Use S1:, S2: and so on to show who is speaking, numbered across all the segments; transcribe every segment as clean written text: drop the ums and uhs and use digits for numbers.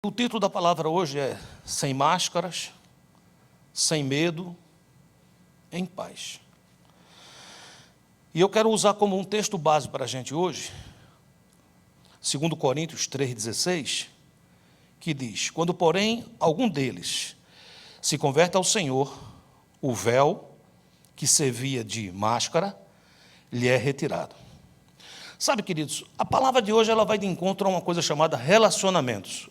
S1: O título da palavra hoje é Sem Máscaras, Sem Medo, em Paz. E eu quero usar como um texto base para a gente hoje, 2 Coríntios 3,16, que diz: quando, porém, algum deles se converte ao Senhor, o véu que servia de máscara lhe é retirado. Sabe, queridos, a palavra de hoje ela vai de encontro a uma coisa chamada relacionamentos.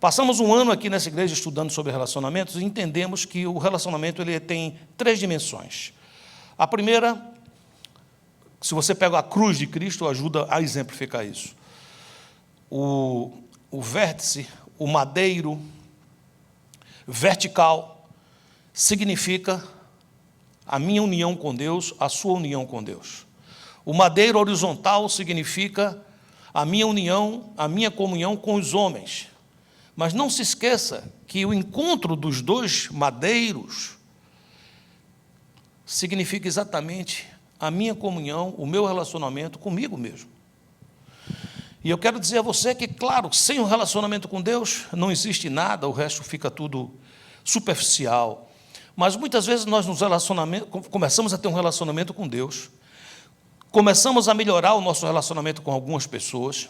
S1: Passamos um ano aqui nessa igreja estudando sobre relacionamentos e entendemos que o relacionamento ele tem 3 dimensões. A primeira, se você pega a cruz de Cristo, ajuda a exemplificar isso. O vértice, o madeiro vertical, significa a minha união com Deus, a sua união com Deus. O madeiro horizontal significa a minha união, a minha comunhão com os homens. Mas não se esqueça que o encontro dos 2 madeiros significa exatamente a minha comunhão, o meu relacionamento comigo mesmo. E eu quero dizer a você que, claro, sem um relacionamento com Deus, não existe nada, o resto fica tudo superficial. Mas muitas vezes nós começamos a ter um relacionamento com Deus, começamos a melhorar o nosso relacionamento com algumas pessoas,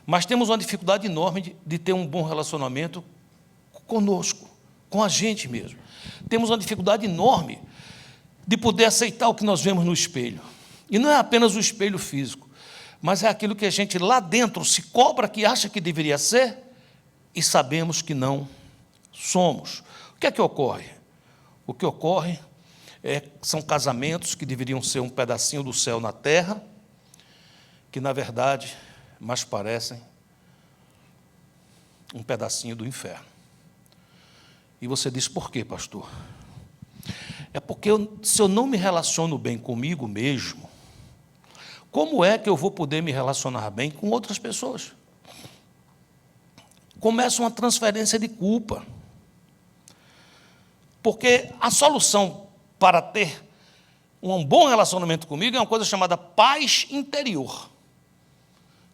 S1: mas temos uma dificuldade enorme de ter um bom relacionamento conosco, com a gente mesmo. Temos uma dificuldade enorme de poder aceitar o que nós vemos no espelho. E não é apenas o espelho físico, mas é aquilo que a gente lá dentro se cobra que acha que deveria ser e sabemos que não somos. O que é que ocorre? O que ocorre são casamentos que deveriam ser um pedacinho do céu na terra, que, na verdade, mais parecem um pedacinho do inferno. E você diz, por quê, pastor? É porque se eu não me relaciono bem comigo mesmo, como é que eu vou poder me relacionar bem com outras pessoas? Começa uma transferência de culpa. Porque a solução para ter um bom relacionamento comigo é uma coisa chamada paz interior.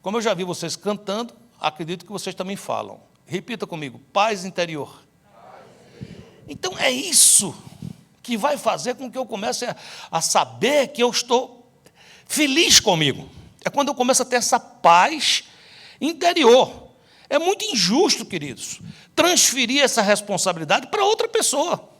S1: Como eu já vi vocês cantando, acredito que vocês também falam. Repita comigo, paz interior. Então é isso que vai fazer com que eu comece a saber que eu estou feliz comigo. É quando eu começo a ter essa paz interior. É muito injusto, queridos, transferir essa responsabilidade para outra pessoa.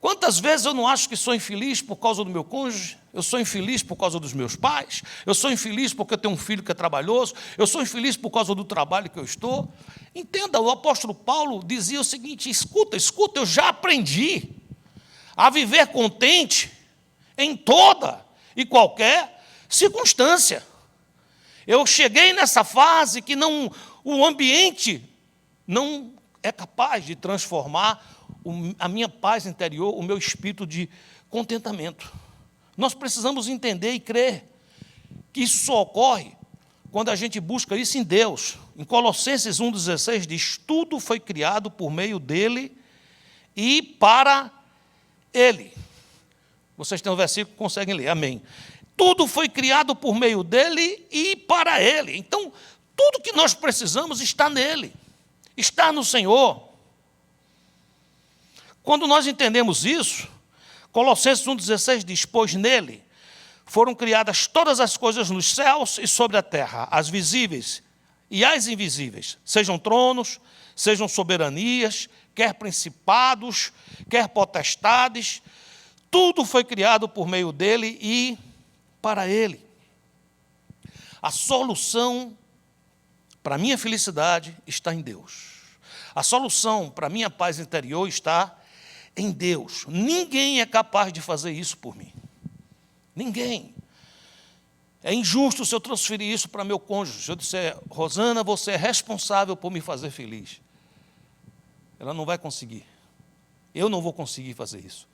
S1: Quantas vezes eu não acho que sou infeliz por causa do meu cônjuge? Eu sou infeliz por causa dos meus pais? Eu sou infeliz porque eu tenho um filho que é trabalhoso? Eu sou infeliz por causa do trabalho que eu estou? Entenda, o apóstolo Paulo dizia o seguinte, escuta, eu já aprendi a viver contente em toda e qualquer circunstância. Eu cheguei nessa fase que o ambiente não é capaz de transformar a minha paz interior, o meu espírito de contentamento. Nós precisamos entender e crer que isso só ocorre quando a gente busca isso em Deus. Em Colossenses 1,16 diz, tudo foi criado por meio dele e para ele. Vocês têm um versículo que conseguem ler, amém. Tudo foi criado por meio dele e para ele. Então, tudo que nós precisamos está nele, está no Senhor. Quando nós entendemos isso, Colossenses 1,16 diz, pois nele foram criadas todas as coisas nos céus e sobre a terra, as visíveis e as invisíveis, sejam tronos, sejam soberanias, quer principados, quer potestades, tudo foi criado por meio dele e para ele. A solução para a minha felicidade está em Deus. A solução para a minha paz interior está em Deus. Ninguém é capaz de fazer isso por mim. Ninguém. É injusto se eu transferir isso para meu cônjuge. Se eu disser, Rosana, você é responsável por me fazer feliz. Ela não vai conseguir. Eu não vou conseguir fazer isso.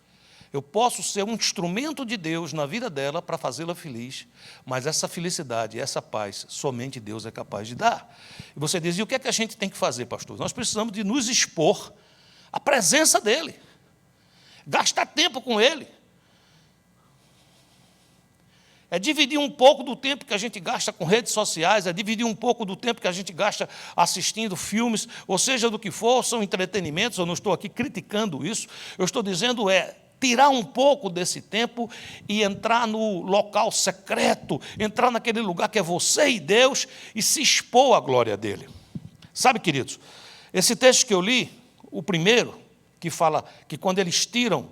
S1: Eu posso ser um instrumento de Deus na vida dela para fazê-la feliz, mas essa felicidade, essa paz, somente Deus é capaz de dar. E você diz, e o que é que a gente tem que fazer, pastor? Nós precisamos de nos expor à presença dEle. Gastar tempo com Ele. É dividir um pouco do tempo que a gente gasta com redes sociais, é dividir um pouco do tempo que a gente gasta assistindo filmes, ou seja, do que for, são entretenimentos, eu não estou aqui criticando isso, eu estou dizendo tirar um pouco desse tempo e entrar no local secreto, entrar naquele lugar que é você e Deus e se expor à glória dele. Sabe, queridos, esse texto que eu li, o primeiro, que fala que quando eles tiram,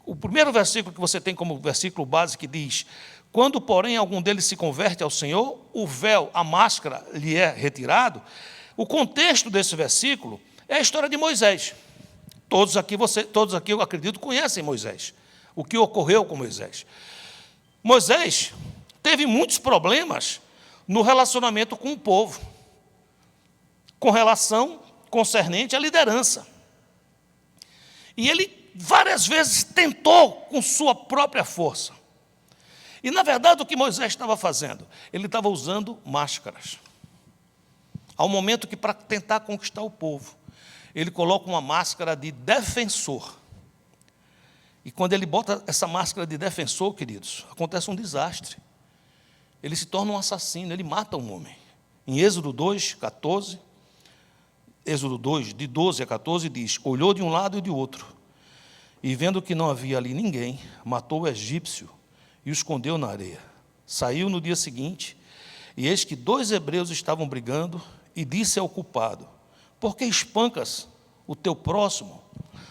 S1: o primeiro versículo que você tem como versículo base que diz: quando, porém, algum deles se converte ao Senhor, o véu, a máscara, lhe é retirado. O contexto desse versículo é a história de Moisés. Todos aqui, eu acredito, conhecem Moisés. O que ocorreu com Moisés. Moisés teve muitos problemas no relacionamento com o povo, com relação concernente à liderança. E ele várias vezes tentou com sua própria força. E, na verdade, o que Moisés estava fazendo? Ele estava usando máscaras. Ao momento que, para tentar conquistar o povo, ele coloca uma máscara de defensor. E quando ele bota essa máscara de defensor, queridos, acontece um desastre. Ele se torna um assassino, ele mata um homem. Em Êxodo 2, 14, Êxodo 2, de 12 a 14, diz: olhou de um lado e de outro, e vendo que não havia ali ninguém, matou o egípcio e o escondeu na areia. Saiu no dia seguinte, e eis que 2 hebreus estavam brigando, e disse ao culpado: por que espancas o teu próximo?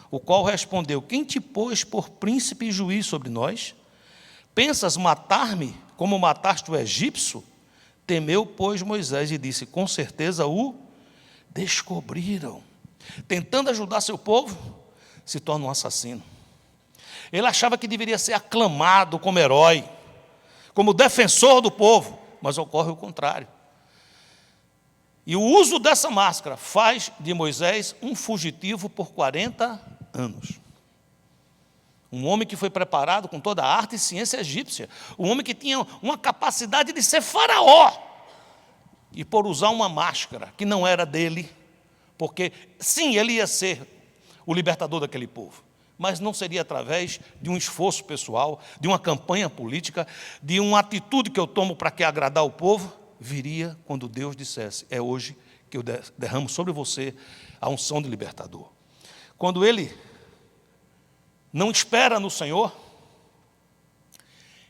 S1: O qual respondeu: quem te pôs por príncipe e juiz sobre nós? Pensas matar-me como mataste o egípcio? Temeu, pois, Moisés e disse: com certeza o descobriram. Tentando ajudar seu povo, se torna um assassino. Ele achava que deveria ser aclamado como herói, como defensor do povo, mas ocorre o contrário. E o uso dessa máscara faz de Moisés um fugitivo por 40 anos. Um homem que foi preparado com toda a arte e ciência egípcia. Um homem que tinha uma capacidade de ser faraó. E por usar uma máscara que não era dele, porque, sim, ele ia ser o libertador daquele povo, mas não seria através de um esforço pessoal, de uma campanha política, de uma atitude que eu tomo para que agradar o povo. Viria quando Deus dissesse: é hoje que eu derramo sobre você a unção de libertador. Quando ele não espera no Senhor,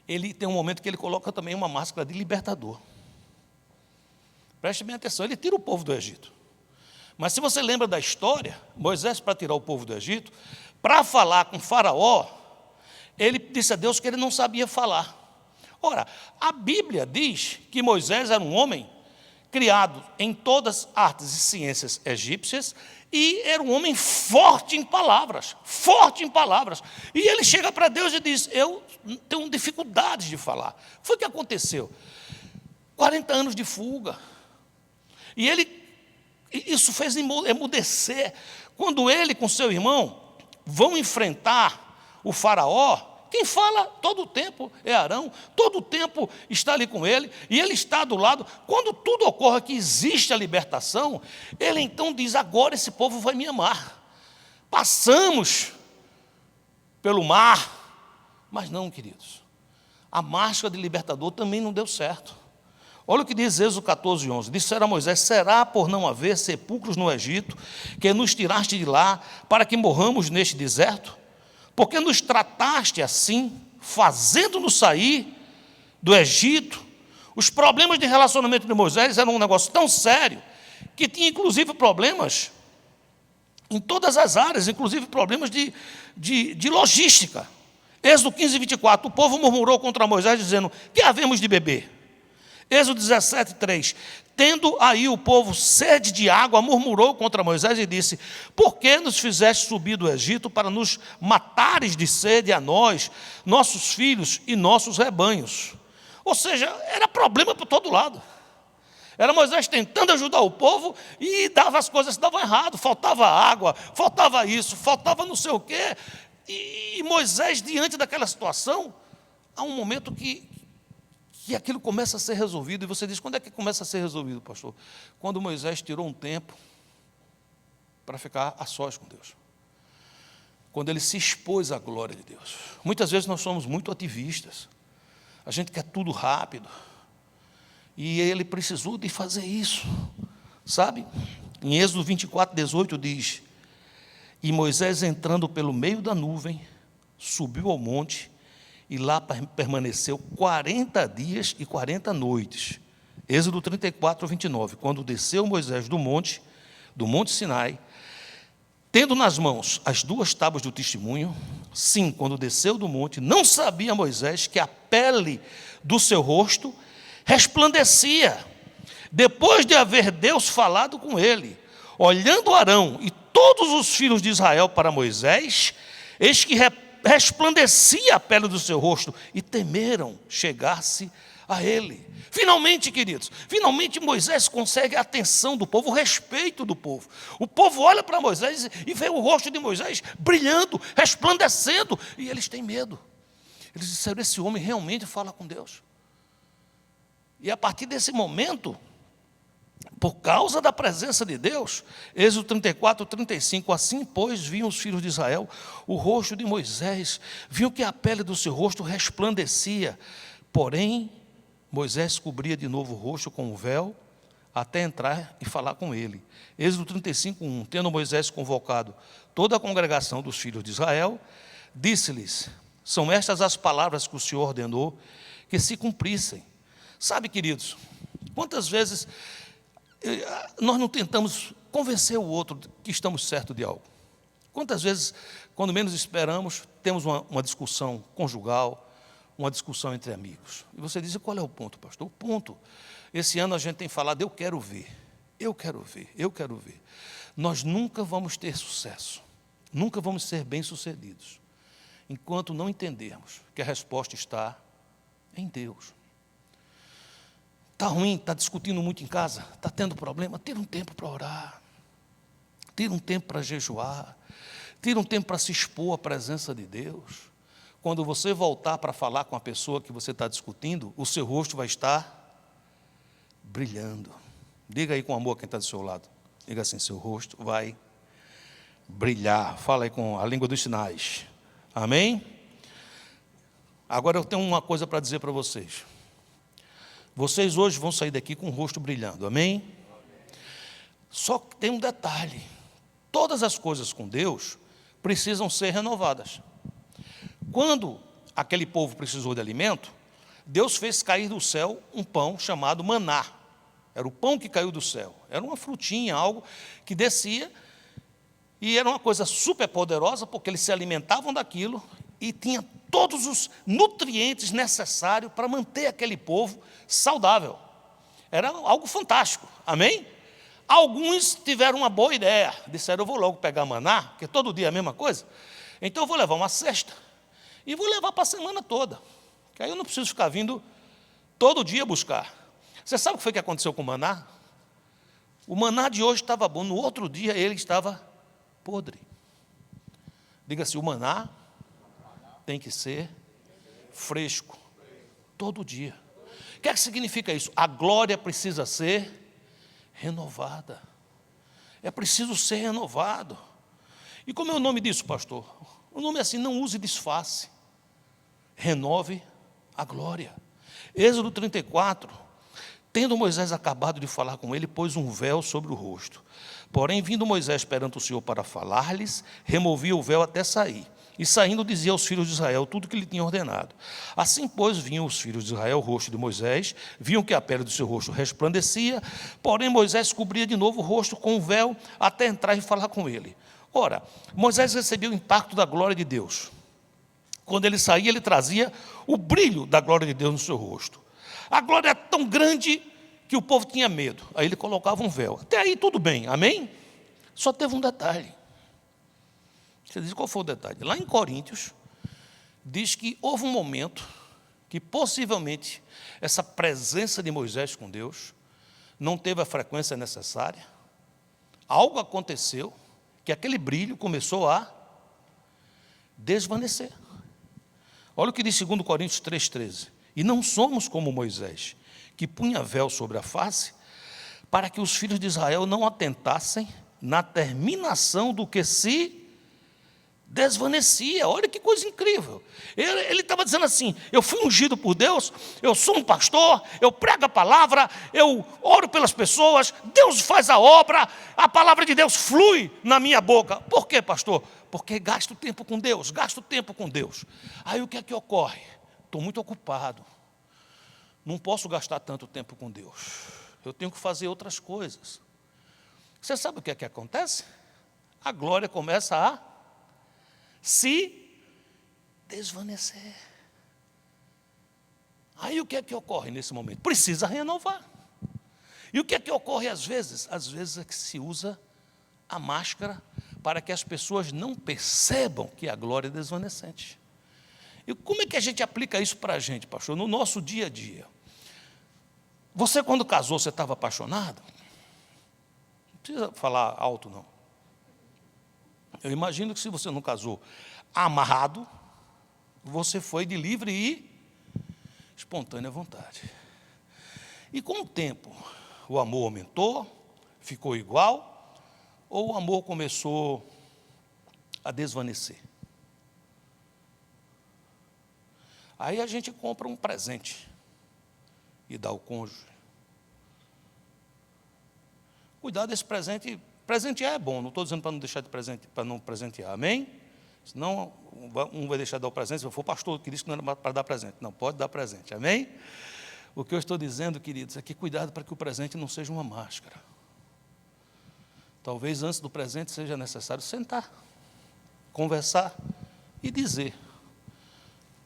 S1: ele tem um momento que ele coloca também uma máscara de libertador. Preste bem atenção, ele tira o povo do Egito. Mas se você lembra da história, Moisés, para tirar o povo do Egito, para falar com Faraó, ele disse a Deus que ele não sabia falar. Ora, a Bíblia diz que Moisés era um homem criado em todas as artes e ciências egípcias e era um homem forte em palavras, E ele chega para Deus e diz: eu tenho dificuldades de falar. Foi o que aconteceu. 40 anos de fuga. E isso fez emudecer. Quando ele com seu irmão vão enfrentar o faraó, quem fala todo o tempo é Arão, todo o tempo está ali com ele, e ele está do lado. Quando tudo ocorre que existe a libertação, ele então diz: agora esse povo vai me amar. Passamos pelo mar, mas não, queridos, a máscara de libertador também não deu certo. Olha o que diz Êxodo 14, 11. Disseram a Moisés: será por não haver sepulcros no Egito, que nos tiraste de lá, para que morramos neste deserto? Porque nos trataste assim, fazendo-nos sair do Egito. Os problemas de relacionamento de Moisés eram um negócio tão sério, que tinha inclusive problemas em todas as áreas, inclusive problemas de logística. Êxodo 15, 24. O povo murmurou contra Moisés, dizendo: que havemos de beber? Êxodo 17, 3. Tendo aí o povo sede de água, murmurou contra Moisés e disse: por que nos fizeste subir do Egito para nos matares de sede a nós, nossos filhos e nossos rebanhos? Ou seja, era problema por todo lado. Era Moisés tentando ajudar o povo e as coisas davam errado, faltava água, faltava isso, faltava não sei o quê. E Moisés, diante daquela situação, há um momento que aquilo começa a ser resolvido. E você diz: quando é que começa a ser resolvido, pastor? Quando Moisés tirou um tempo para ficar a sós com Deus. Quando ele se expôs à glória de Deus. Muitas vezes nós somos muito ativistas. A gente quer tudo rápido. E ele precisou de fazer isso, sabe? Em Êxodo 24, 18 diz: e Moisés, entrando pelo meio da nuvem, subiu ao monte, e lá permaneceu 40 dias e 40 noites. Êxodo 34, 29. Quando desceu Moisés do monte Sinai, tendo nas mãos as 2 tábuas do testemunho, sim, quando desceu do monte, não sabia Moisés que a pele do seu rosto resplandecia, depois de haver Deus falado com ele. Olhando Arão e todos os filhos de Israel para Moisés, eis que resplandecia a pele do seu rosto, e temeram chegar-se a ele. Finalmente, queridos, finalmente Moisés consegue a atenção do povo, o respeito do povo. O povo olha para Moisés e vê o rosto de Moisés brilhando, resplandecendo, e eles têm medo. Eles disseram: esse homem realmente fala com Deus. E a partir desse momento, por causa da presença de Deus, Êxodo 34, 35, assim, pois, viam os filhos de Israel o rosto de Moisés, viam que a pele do seu rosto resplandecia, porém, Moisés cobria de novo o rosto com o véu, até entrar e falar com ele. Êxodo 35, 1, tendo Moisés convocado toda a congregação dos filhos de Israel, disse-lhes: são estas as palavras que o Senhor ordenou que se cumprissem. Sabe, queridos, quantas vezes nós não tentamos convencer o outro que estamos certos de algo? Quantas vezes, quando menos esperamos, temos uma discussão conjugal, uma discussão entre amigos? E você diz: qual é o ponto, pastor? O ponto, esse ano a gente tem falado: eu quero ver, eu quero ver, eu quero ver. Nós nunca vamos ter sucesso, nunca vamos ser bem-sucedidos, enquanto não entendermos que a resposta está em Deus. Está ruim, está discutindo muito em casa, está tendo problema, tira um tempo para orar, tira um tempo para jejuar, tira um tempo para se expor à presença de Deus. Quando você voltar para falar com a pessoa que você está discutindo, o seu rosto vai estar brilhando. Diga aí com amor quem está do seu lado. Diga assim: seu rosto vai brilhar. Fala aí com a língua dos sinais. Amém? Agora eu tenho uma coisa para dizer para vocês. Vocês hoje vão sair daqui com o rosto brilhando, amém? Só que tem um detalhe: todas as coisas com Deus precisam ser renovadas. Quando aquele povo precisou de alimento, Deus fez cair do céu um pão chamado maná. Era o pão que caiu do céu, era uma frutinha, algo que descia, e era uma coisa super poderosa, porque eles se alimentavam daquilo, e tinha todos os nutrientes necessários para manter aquele povo saudável. Era algo fantástico, amém? Alguns tiveram uma boa ideia, disseram: eu vou logo pegar maná, porque todo dia é a mesma coisa, então eu vou levar uma cesta, e vou levar para a semana toda, que aí eu não preciso ficar vindo todo dia buscar. Você sabe o que foi que aconteceu com o maná? O maná de hoje estava bom, no outro dia ele estava podre. Diga-se: o maná tem que ser fresco, todo dia. O que é que significa isso? A glória precisa ser renovada. É preciso ser renovado. E como é o nome disso, pastor? O nome é assim: não use disfarce. Renove a glória. Êxodo 34, tendo Moisés acabado de falar com ele, pôs um véu sobre o rosto. Porém, vindo Moisés perante o Senhor para falar-lhes, removia o véu até sair. E saindo, dizia aos filhos de Israel tudo que lhe tinha ordenado. Assim, pois, vinham os filhos de Israel o rosto de Moisés, viam que a pele do seu rosto resplandecia, porém Moisés cobria de novo o rosto com o véu até entrar e falar com ele. Ora, Moisés recebia o impacto da glória de Deus. Quando ele saía, ele trazia o brilho da glória de Deus no seu rosto. A glória era tão grande que o povo tinha medo. Aí ele colocava um véu. Até aí tudo bem, amém? Só teve um detalhe. Você diz: qual foi o detalhe? Lá em Coríntios, diz que houve um momento que possivelmente essa presença de Moisés com Deus não teve a frequência necessária. Algo aconteceu que aquele brilho começou a desvanecer. Olha o que diz 2 Coríntios 3,13. E não somos como Moisés, que punha véu sobre a face, para que os filhos de Israel não atentassem na terminação do que se Desvanecia, olha que coisa incrível. Ele estava dizendo assim: eu fui ungido por Deus, eu sou um pastor, eu prego a palavra, eu oro pelas pessoas, Deus faz a obra, a palavra de Deus flui na minha boca. Por quê, pastor? Porque gasto tempo com Deus, gasto tempo com Deus. Aí o que é que ocorre? Estou muito ocupado, não posso gastar tanto tempo com Deus, eu tenho que fazer outras coisas. Você sabe o que é que acontece? A glória começa a se desvanecer. Aí o que é que ocorre nesse momento? Precisa renovar. E o que é que ocorre às vezes? Às vezes é que se usa a máscara para que as pessoas não percebam que a glória é desvanecente. E como é que a gente aplica isso para a gente, pastor? No nosso dia a dia. Você, quando casou, você estava apaixonado? Não precisa falar alto, não. Eu imagino que se você não casou amarrado, você foi de livre e espontânea vontade. E com o tempo, o amor aumentou, ficou igual, ou o amor começou a desvanecer? Aí a gente compra um presente e dá ao cônjuge. Cuidado desse presente. Presentear é bom, não estou dizendo para não deixar de presente, para não presentear, amém? Senão um vai deixar de dar o presente, se eu for pastor que disse que não era para dar presente. Não, pode dar presente, amém? O que eu estou dizendo, queridos, é que cuidado para que o presente não seja uma máscara. Talvez antes do presente seja necessário sentar, conversar e dizer: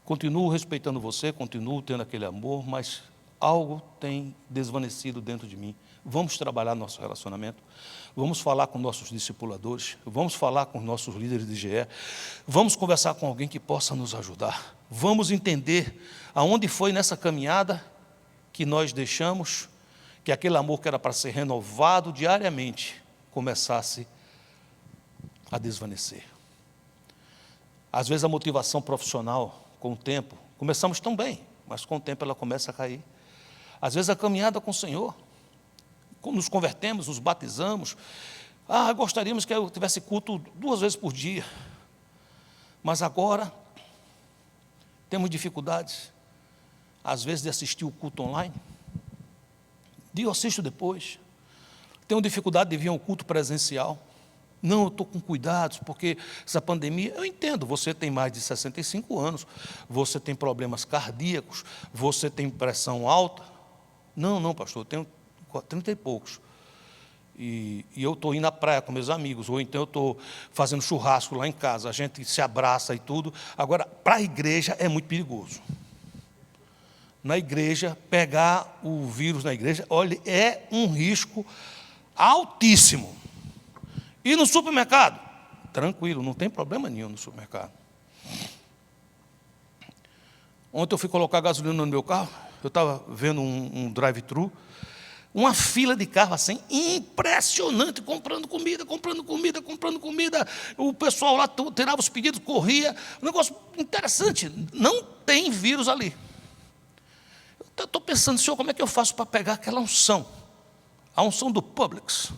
S1: continuo respeitando você, continuo tendo aquele amor, mas algo tem desvanecido dentro de mim. Vamos trabalhar nosso relacionamento, vamos falar com nossos discipuladores, vamos falar com nossos líderes de GE, vamos conversar com alguém que possa nos ajudar, vamos entender aonde foi nessa caminhada que nós deixamos que aquele amor que era para ser renovado diariamente começasse a desvanecer. Às vezes a motivação profissional, com o tempo, começamos tão bem, mas com o tempo ela começa a cair. Às vezes a caminhada com o Senhor, quando nos convertemos, nos batizamos, gostaríamos que eu tivesse culto 2 vezes por dia, mas agora temos dificuldades, às vezes, de assistir o culto online. Eu assisto depois. Tenho dificuldade de vir ao culto presencial. Não, eu estou com cuidados, porque essa pandemia, eu entendo, você tem mais de 65 anos, você tem problemas cardíacos, você tem pressão alta. Não, pastor, eu tenho 30 e poucos. E eu estou indo à praia com meus amigos, ou então eu estou fazendo churrasco lá em casa, a gente se abraça e tudo. Agora, para a igreja é muito perigoso. Na igreja, pegar o vírus na igreja, olha, é um risco altíssimo. E no supermercado? Tranquilo, não tem problema nenhum no supermercado. Ontem eu fui colocar gasolina no meu carro, eu estava vendo um drive-thru, uma fila de carro assim, impressionante, comprando comida. O pessoal lá tirava os pedidos, corria, um negócio interessante, não tem vírus ali. Eu estou pensando, Senhor, como é que eu faço para pegar aquela unção? A unção do Publix.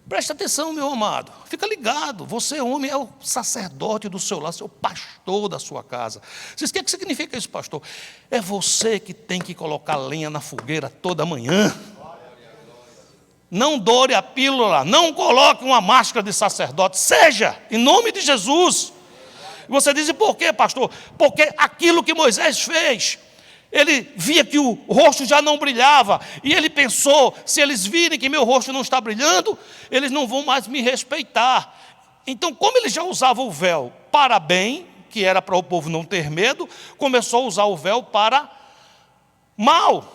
S1: Preste atenção, meu amado, fica ligado, você, homem, é o sacerdote do seu lar, você é o pastor da sua casa. Vocês, o que significa isso, pastor? É você que tem que colocar lenha na fogueira toda manhã. Não doure a pílula, não coloque uma máscara de sacerdote, seja, em nome de Jesus. E você diz, e por quê, pastor? Porque aquilo que Moisés fez, ele via que o rosto já não brilhava, e ele pensou, se eles virem que meu rosto não está brilhando, eles não vão mais me respeitar. Então, como ele já usava o véu para bem, que era para o povo não ter medo, começou a usar o véu para mal.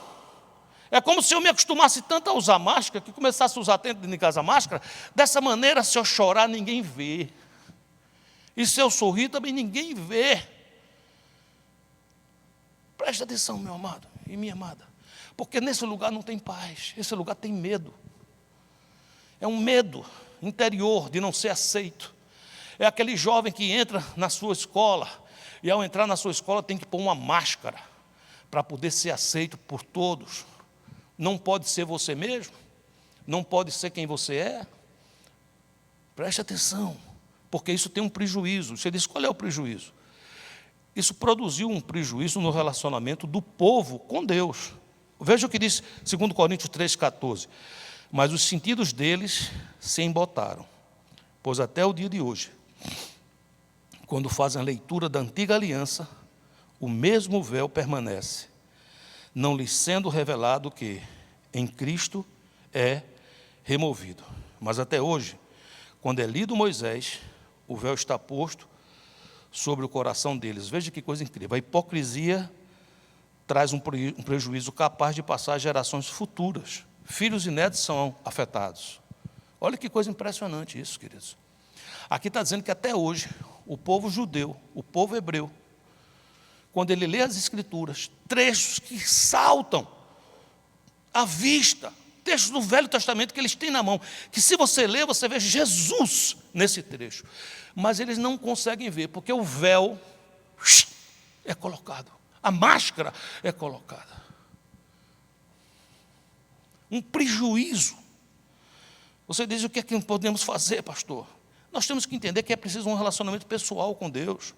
S1: É como se eu me acostumasse tanto a usar máscara, que começasse a usar dentro de casa máscara, dessa maneira, se eu chorar, ninguém vê. E se eu sorrir, também ninguém vê. Preste atenção, meu amado e minha amada, porque nesse lugar não tem paz, esse lugar tem medo. É um medo interior de não ser aceito. É aquele jovem que entra na sua escola, e ao entrar na sua escola tem que pôr uma máscara, para poder ser aceito por todos. Não pode ser você mesmo, não pode ser quem você é. Preste atenção, porque isso tem um prejuízo. Você diz, qual é o prejuízo? Isso produziu um prejuízo no relacionamento do povo com Deus. Veja o que diz 2 Coríntios 3,14. Mas os sentidos deles se embotaram, pois até o dia de hoje, quando fazem a leitura da antiga aliança, o mesmo véu permanece, não lhes sendo revelado que em Cristo é removido. Mas até hoje, quando é lido Moisés, o véu está posto sobre o coração deles. Veja que coisa incrível. A hipocrisia traz um prejuízo capaz de passar às gerações futuras. Filhos e netos são afetados. Olha que coisa impressionante isso, queridos. Aqui está dizendo que até hoje, o povo judeu, o povo hebreu, quando ele lê as Escrituras, trechos que saltam à vista, textos do Velho Testamento que eles têm na mão, que se você ler, você vê Jesus nesse trecho. Mas eles não conseguem ver, porque o véu é colocado, a máscara é colocada. Um prejuízo. Você diz, o que é que podemos fazer, pastor? Nós temos que entender que é preciso um relacionamento pessoal com Deus.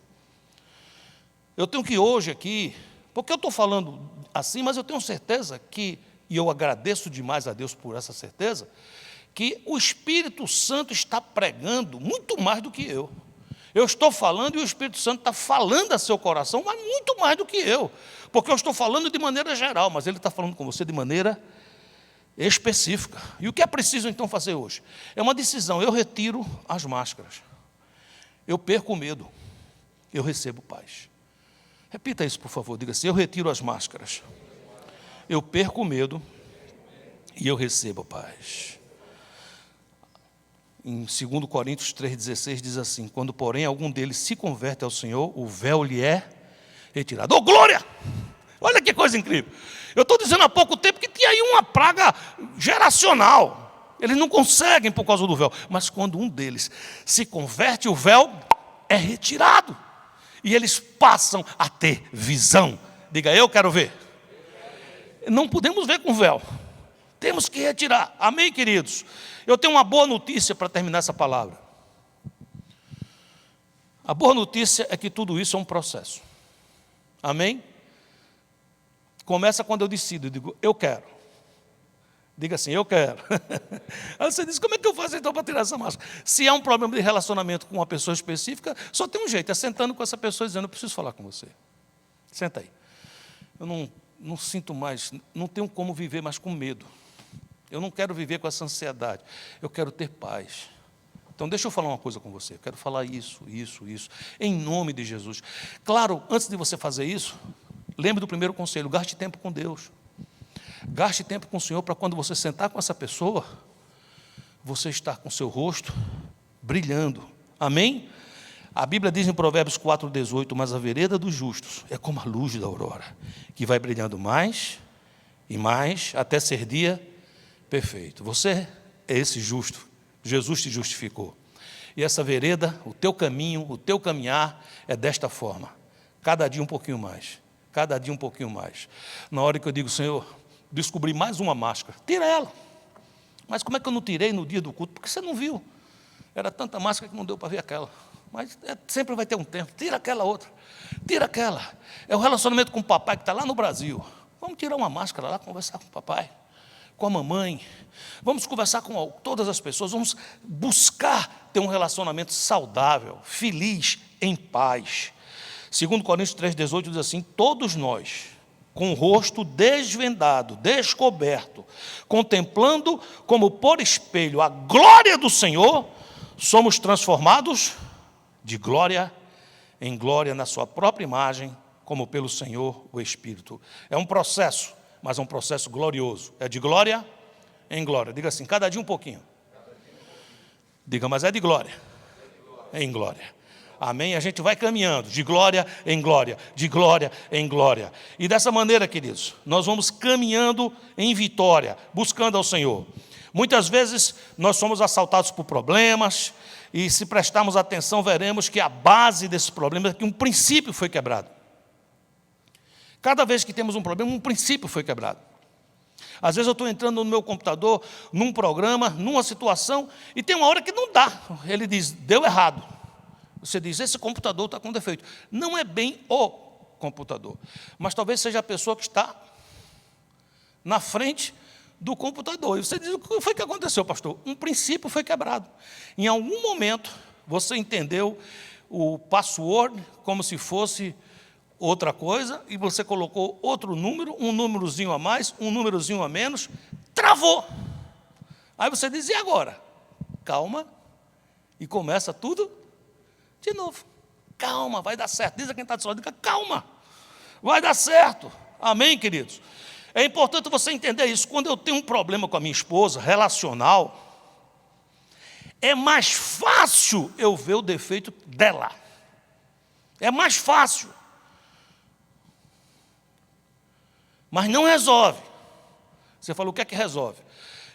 S1: Eu tenho que hoje aqui, porque eu estou falando assim, mas eu tenho certeza que, e eu agradeço demais a Deus por essa certeza, que o Espírito Santo está pregando muito mais do que eu. Eu estou falando e o Espírito Santo está falando a seu coração, mas muito mais do que eu. Porque eu estou falando de maneira geral, mas Ele está falando com você de maneira específica. E o que é preciso então fazer hoje? É uma decisão. Eu retiro as máscaras. Eu perco o medo. Eu recebo paz. Repita isso, por favor. Diga assim, eu retiro as máscaras. Eu perco o medo e eu recebo paz. Em 2 Coríntios 3,16 diz assim, quando, porém, algum deles se converte ao Senhor, o véu lhe é retirado. Oh, glória! Olha que coisa incrível. Eu estou dizendo há pouco tempo que tinha aí uma praga geracional. Eles não conseguem por causa do véu. Mas quando um deles se converte, o véu é retirado. E eles passam a ter visão. Diga, eu quero ver. Não podemos ver com véu. Temos que retirar. Amém, queridos? Eu tenho uma boa notícia para terminar essa palavra. A boa notícia é que tudo isso é um processo. Amém? Começa quando eu decido, eu digo, eu quero. Diga assim, eu quero. Aí você diz, como é que eu faço então para tirar essa máscara? Se há um problema de relacionamento com uma pessoa específica, só tem um jeito, é sentando com essa pessoa e dizendo, eu preciso falar com você. Senta aí. Eu não sinto mais, não tenho como viver mais com medo. Eu não quero viver com essa ansiedade. Eu quero ter paz. Então, deixa eu falar uma coisa com você. Eu quero falar isso. Em nome de Jesus. Claro, antes de você fazer isso, lembre do primeiro conselho, gaste tempo com Deus. Gaste tempo com o Senhor para quando você sentar com essa pessoa, você estar com seu rosto brilhando. Amém? A Bíblia diz em Provérbios 4,18, mas a vereda dos justos é como a luz da aurora, que vai brilhando mais e mais, até ser dia perfeito. Você é esse justo. Jesus te justificou. E essa vereda, o teu caminho, o teu caminhar é desta forma. Cada dia um pouquinho mais. Cada dia um pouquinho mais. Na hora que eu digo, Senhor, descobri mais uma máscara. Tira ela. Mas como é que eu não tirei no dia do culto? Porque você não viu. Era tanta máscara que não deu para ver aquela. Mas sempre vai ter um tempo. Tira aquela outra. Tira aquela. É o relacionamento com o papai que está lá no Brasil. Vamos tirar uma máscara lá, conversar com o papai, com a mamãe. Vamos conversar com todas as pessoas. Vamos buscar ter um relacionamento saudável, feliz, em paz. 2 Coríntios 3,18 diz assim, todos nós, com o rosto desvendado, descoberto, contemplando como por espelho a glória do Senhor, somos transformados de glória em glória na sua própria imagem, como pelo Senhor o Espírito. É um processo, mas é um processo glorioso. É de glória em glória. Diga assim, cada dia um pouquinho. Diga, mas é de glória em glória. Amém? A gente vai caminhando de glória em glória, de glória em glória. E dessa maneira, queridos, nós vamos caminhando em vitória, buscando ao Senhor. Muitas vezes nós somos assaltados por problemas, e se prestarmos atenção, veremos que a base desse problema é que um princípio foi quebrado. Cada vez que temos um problema, um princípio foi quebrado. Às vezes eu estou entrando no meu computador, num programa, numa situação, e tem uma hora que não dá. Ele diz, deu errado. Você diz, esse computador está com defeito. Não é bem o computador, mas talvez seja a pessoa que está na frente do computador. E você diz, o que foi que aconteceu, pastor? Um princípio foi quebrado. Em algum momento, você entendeu o password como se fosse outra coisa, e você colocou outro número, um númerozinho a mais, um númerozinho a menos, travou. Aí você diz, e agora? Calma, e começa tudo de novo. Calma, vai dar certo. Diz a quem está de saúde, calma, vai dar certo. Amém, queridos? É importante você entender isso. Quando eu tenho um problema com a minha esposa, relacional, é mais fácil eu ver o defeito dela. É mais fácil. Mas não resolve. Você falou, o que é que resolve?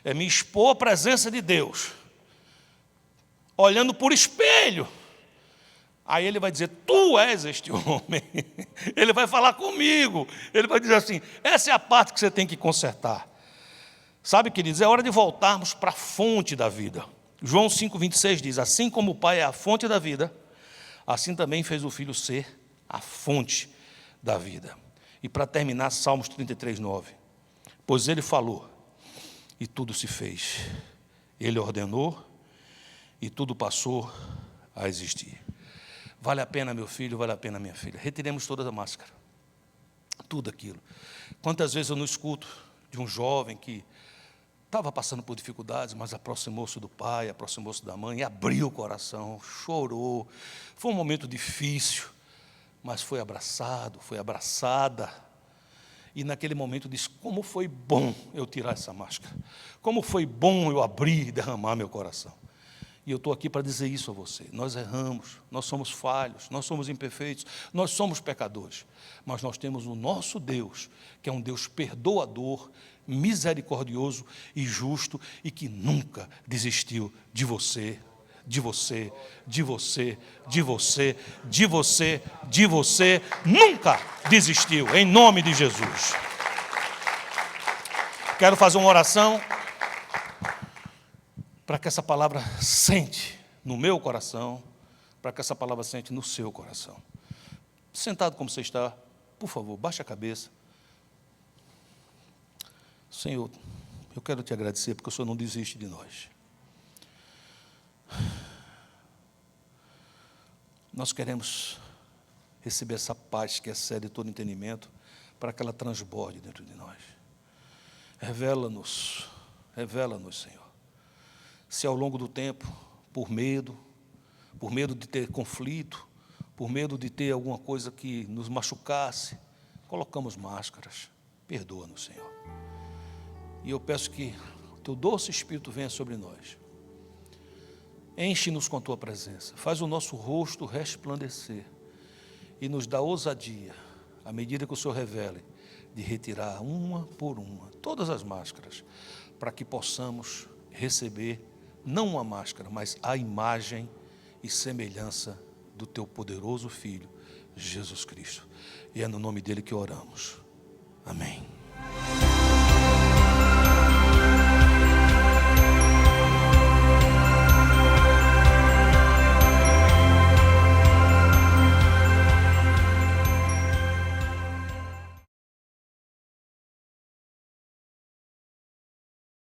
S1: É me expor à presença de Deus, olhando por espelho. Aí ele vai dizer, tu és este homem. Ele vai falar comigo. Ele vai dizer assim, essa é a parte que você tem que consertar. Sabe, queridos, é hora de voltarmos para a fonte da vida. João 5,26 diz, assim como o Pai é a fonte da vida, assim também fez o Filho ser a fonte da vida. E para terminar, Salmos 33,9. Pois ele falou, e tudo se fez. Ele ordenou, e tudo passou a existir. Vale a pena, meu filho, vale a pena, minha filha. Retiremos toda a máscara. Tudo aquilo. Quantas vezes eu não escuto de um jovem que estava passando por dificuldades, mas aproximou-se do pai, aproximou-se da mãe, abriu o coração, chorou. Foi um momento difícil, mas foi abraçado, foi abraçada. E naquele momento disse, como foi bom eu tirar essa máscara. Como foi bom eu abrir e derramar meu coração. E eu estou aqui para dizer isso a você. Nós erramos, nós somos falhos, nós somos imperfeitos, nós somos pecadores. Mas nós temos o nosso Deus, que é um Deus perdoador, misericordioso e justo, e que nunca desistiu de você, de você, de você, de você, de você, de você, nunca desistiu, em nome de Jesus. Quero fazer uma oração para que essa palavra sente no meu coração, para que essa palavra sente no seu coração. Sentado como você está, por favor, baixe a cabeça. Senhor, eu quero te agradecer porque o Senhor não desiste de nós. Nós queremos receber essa paz que excede todo entendimento, para que ela transborde dentro de nós. Revela-nos, Senhor. Se ao longo do tempo, por medo de ter conflito, por medo de ter alguma coisa que nos machucasse, colocamos máscaras, perdoa-nos, Senhor. E eu peço que o teu doce Espírito venha sobre nós. Enche-nos com a tua presença, faz o nosso rosto resplandecer e nos dá ousadia, à medida que o Senhor revele, de retirar uma por uma todas as máscaras, para que possamos receber não uma máscara, mas a imagem e semelhança do teu poderoso Filho, Jesus Cristo. E é no nome dele que oramos. Amém.